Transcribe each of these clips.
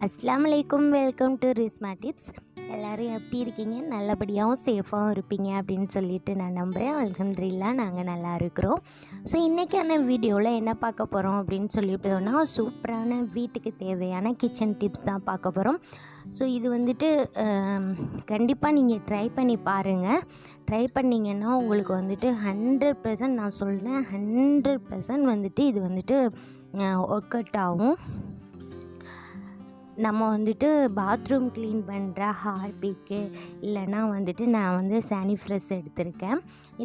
அஸ்ஸலாமு அலைக்கும். Welcome to Rizma tips. எல்லோரும் எப்படி இருக்கீங்க? நல்லபடியாகவும் சேஃபாகவும் இருப்பீங்க அப்படின்னு சொல்லிட்டு நான் நம்புகிறேன். அல்ஹம்துலில்லாஹ் நாங்கள் நல்லா இருக்கிறோம். ஸோ இன்றைக்கான வீடியோவில் என்ன பார்க்க போகிறோம் அப்படின்னு சொல்லிட்டோன்னா, சூப்பரான வீட்டுக்கு தேவையான கிச்சன் டிப்ஸ் தான் பார்க்க போகிறோம். ஸோ இது வந்துட்டு கண்டிப்பாக நீங்கள் ட்ரை பண்ணி பாருங்கள். ட்ரை பண்ணிங்கன்னா உங்களுக்கு வந்துட்டு 100% நான் சொல்கிறேன், 100% வந்துட்டு இது வந்துட்டு ஒர்க் அவுட் ஆகும். நம்ம வந்துட்டு பாத்ரூம் க்ளீன் பண்ணுற ஹார்பிக்கு இல்லைனா வந்துட்டு நான் வந்து சானி ஃப்ரெஷ் எடுத்திருக்கேன்.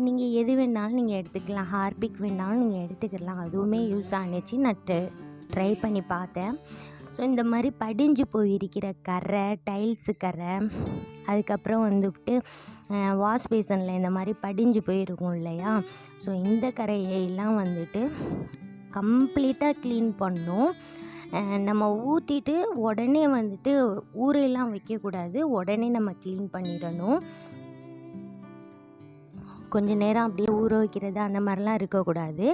நீங்கள் எது வேணாலும் நீங்கள் எடுத்துக்கலாம். ஹார்பிக் வேணாலும் நீங்கள் எடுத்துக்கலாம். அதுவுமே யூஸ் ஆனிச்சு. நான் ட்ரை பண்ணி பார்த்தேன். ஸோ இந்த மாதிரி படிஞ்சு போயிருக்கிற கரை, டைல்ஸு கரை, அதுக்கப்புறம் வந்துவிட்டு வாஷ்பேசனில் இந்த மாதிரி படிஞ்சு போயிருக்கும் இல்லையா? ஸோ இந்த கரையெல்லாம் வந்துட்டு கம்ப்ளீட்டாக க்ளீன் பண்ணணும். நம்ம ஊற்றிட்டு உடனே வந்துட்டு ஊரெல்லாம் வைக்கக்கூடாது. உடனே நம்ம க்ளீன் பண்ணிடணும். கொஞ்சம் நேரம் அப்படியே ஊற வைக்கிறது அந்த மாதிரிலாம் இருக்கக்கூடாது.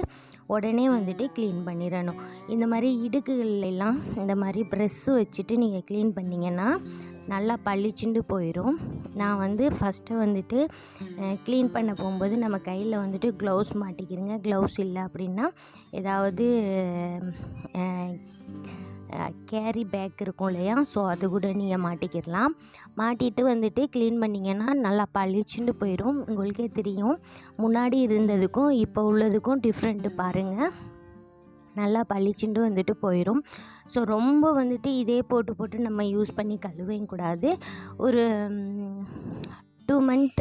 உடனே வந்துட்டு க்ளீன் பண்ணிடணும். இந்த மாதிரி இடுக்குகள்லாம் இந்த மாதிரி ப்ரெஸ்ஸு வச்சுட்டு நீங்கள் க்ளீன் பண்ணிங்கன்னா நல்லா பளிச்சுண்டு போயிடும். நான் வந்து ஃபஸ்ட்டு வந்துட்டு க்ளீன் பண்ண போகும்போது நம்ம கையில் வந்துட்டு க்ளவுஸ் மாட்டிக்கிறேங்க. க்ளவுஸ் இல்லை அப்படின்னா ஏதாவது கேரி பேக் இருக்கும் இல்லையா? ஸோ அது கூட நீங்கள் மாட்டிக்கிடலாம். மாட்டிட்டு வந்துட்டு க்ளீன் பண்ணிங்கன்னா நல்லா பளிச்சுண்டு போயிடும். உங்களுக்கே தெரியும், முன்னாடி இருந்ததுக்கும் இப்போ உள்ளதுக்கும் டிஃப்ரெண்ட்டு பாருங்கள். நல்லா பளிச்சுண்டு வந்துட்டு போயிடும். ஸோ ரொம்ப வந்துட்டு இதே போட்டு நம்ம யூஸ் பண்ணி கழுவவும் கூடாது. ஒரு 2 மந்த்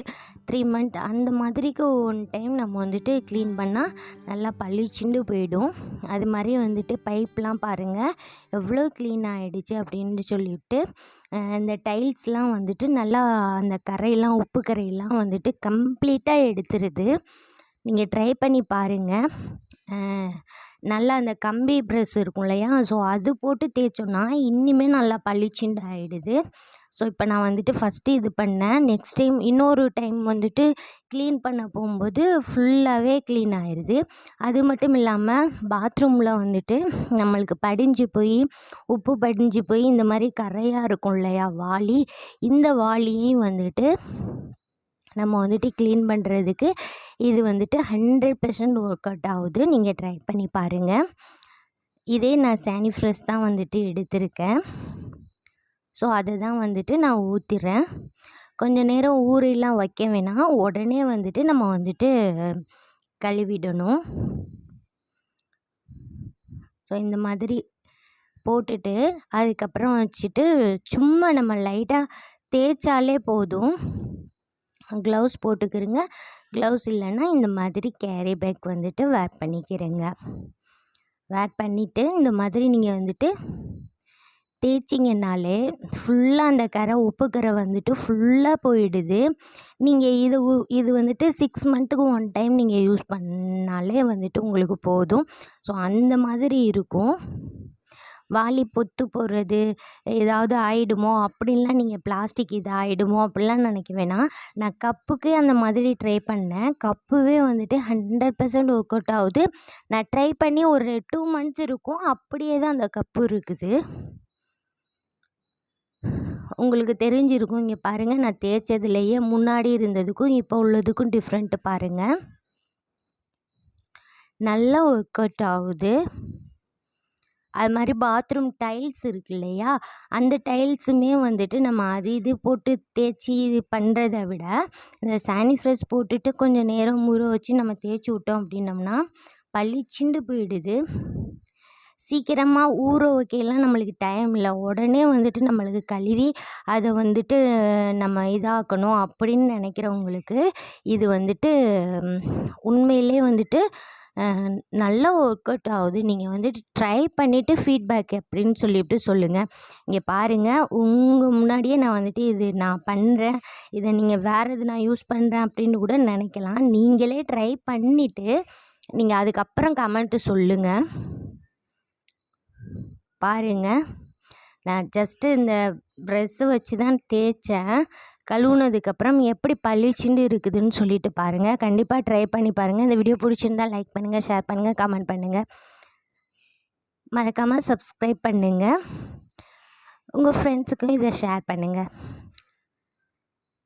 3 மந்த் அந்த மாதிரிக்கு ஒன் டைம் நம்ம வந்துட்டு க்ளீன் பண்ணால் நல்லா பளிச்சுண்டு போயிடும். அது மாதிரி வந்துட்டு பைப்லாம் பாருங்கள் எவ்வளோ க்ளீன் ஆகிடுச்சு அப்படின்னு சொல்லிட்டு. இந்த டைல்ஸ்லாம் வந்துட்டு நல்லா அந்த கரையெல்லாம், உப்பு கரையெல்லாம் வந்துட்டு கம்ப்ளீட்டாக எடுத்துருது. நீங்கள் ட்ரை பண்ணி பாருங்கள். நல்லா அந்த கம்பி ப்ரெஷ் இருக்கும் இல்லையா? ஸோ அது போட்டு தேய்ச்சோன்னா இன்னுமே நல்லா பளிச்சுண்டு ஆகிடுது. ஸோ இப்போ நான் வந்துட்டு ஃபஸ்ட்டு இது பண்ணேன். நெக்ஸ்ட் டைம் இன்னொரு டைம் வந்துட்டு க்ளீன் பண்ண போகும்போது ஃபுல்லாகவே க்ளீன் ஆயிடுது. அது மட்டும் இல்லாமல் பாத்ரூமில் வந்துட்டு நம்மளுக்கு படிஞ்சு போய், உப்பு படிஞ்சு போய் இந்த மாதிரி கரையாக இருக்கும் இல்லையா வாளி, இந்த வாளியையும் வந்துட்டு நம்ம வந்துட்டு க்ளீன் பண்ணுறதுக்கு இது வந்துட்டு 100% ஒர்க் அவுட் ஆகுது. நீங்கள் ட்ரை பண்ணி பாருங்கள். இதே நான் சானி ஃப்ரெஷ் தான் வந்துட்டு எடுத்திருக்கேன். ஸோ அதை தான் வந்துட்டு நான் ஊற்றிடுறேன். கொஞ்சம் நேரம் ஊரெல்லாம் வைக்க வேணாம். உடனே வந்துட்டு நம்ம வந்துட்டு கழுவிடணும். ஸோ இந்த மாதிரி போட்டுட்டு அதுக்கப்புறம் வச்சுட்டு சும்மா நம்ம லைட்டாக தேய்ச்சாலே போதும். க்ளவுஸ் போட்டுக்கிறங்க. க்ளவுஸ் இல்லைன்னா இந்த மாதிரி கேரி பேக் வந்துட்டு வேர் பண்ணிக்கிறேங்க. வேர் பண்ணிவிட்டு இந்த மாதிரி நீங்கள் வந்துட்டு தேய்ச்சிங்கனாலே ஃபுல்லாக அந்த கரை, உப்பு கரை வந்துட்டு ஃபுல்லாக போயிடுது. நீங்கள் இது வந்துட்டு 6 மந்த்துக்கு ஒன் டைம் நீங்கள் யூஸ் பண்ணாலே வந்துட்டு உங்களுக்கு போதும். ஸோ அந்த மாதிரி இருக்கும். வாளி பொத்து போடுறது ஏதாவது ஆகிடுமோ அப்படின்லாம் நீங்கள் பிளாஸ்டிக் இது ஆகிடுமோ அப்படிலாம் நினைக்க வேணாம். நான் கப்புக்கே அந்த மாதிரி ட்ரை பண்ணேன். கப்புவே வந்துட்டு 100% ஒர்க் அவுட் ஆகுது. நான் ட்ரை பண்ணி ஒரு 2 மந்த்ஸ் இருக்கும். அப்படியே தான் அந்த கப்பு இருக்குது. உங்களுக்கு தெரிஞ்சிருக்கும். இங்கே பாருங்கள், நான் தேய்ச்சதுலேயே முன்னாடி இருந்ததுக்கும் இப்போ உள்ளதுக்கும் டிஃப்ரெண்ட்டு பாருங்கள். நல்லா ஒர்க் அவுட் ஆகுது. அது மாதிரி பாத்ரூம் டைல்ஸ் இருக்கு இல்லையா? அந்த டைல்ஸுமே வந்துட்டு நம்ம அது இது போட்டு தேய்ச்சி இது பண்ணுறத விட இந்த சானி ஃப்ரெஷ் போட்டுட்டு கொஞ்சம் நேரம் ஊற வச்சு நம்ம தேய்ச்சி விட்டோம் அப்படின்னம்னா பளிச்சுண்டு போயிடுது. சீக்கிரமாக ஊற வைக்கலாம் நம்மளுக்கு டைம் இல்லை. உடனே வந்துட்டு நம்மளுக்கு கழுவி அதை வந்துட்டு நம்ம இதாக்கணும் அப்படின்னு நினைக்கிறவங்களுக்கு இது வந்துட்டு உண்மையிலே வந்துட்டு நல்லா ஒர்க் அவுட் ஆகுது. நீங்கள் வந்துட்டு ட்ரை பண்ணிவிட்டு ஃபீட்பேக் எப்படின்னு சொல்லிவிட்டு சொல்லுங்கள். இங்கே பாருங்கள், உங்கள் முன்னாடியே நான் வந்துட்டு இது நான் பண்ணுறேன், இதை நீங்கள் வேறு எது நான் யூஸ் பண்ணுறேன் அப்படின்னு கூட நினைக்கலாம். நீங்களே ட்ரை பண்ணிவிட்டு நீங்கள் அதுக்கப்புறம் கமெண்ட்டு சொல்லுங்கள். பாருங்கள், நான் ஜஸ்ட்டு இந்த ப்ரெஷ்ஷை வச்சு தான் தேய்ச்சேன். கழுவுனதுக்கப்புறம் எப்படி பளிச்சுண்டு இருக்குதுன்னு சொல்லிட்டு பாருங்கள். கண்டிப்பாக ட்ரை பண்ணி பாருங்கள். இந்த வீடியோ பிடிச்சிருந்தால் லைக் பண்ணுங்கள், ஷேர் பண்ணுங்கள், கமெண்ட் பண்ணுங்கள். மறக்காமல் சப்ஸ்கிரைப் பண்ணுங்கள். உங்கள் ஃப்ரெண்ட்ஸுக்கும் இதை ஷேர் பண்ணுங்கள்.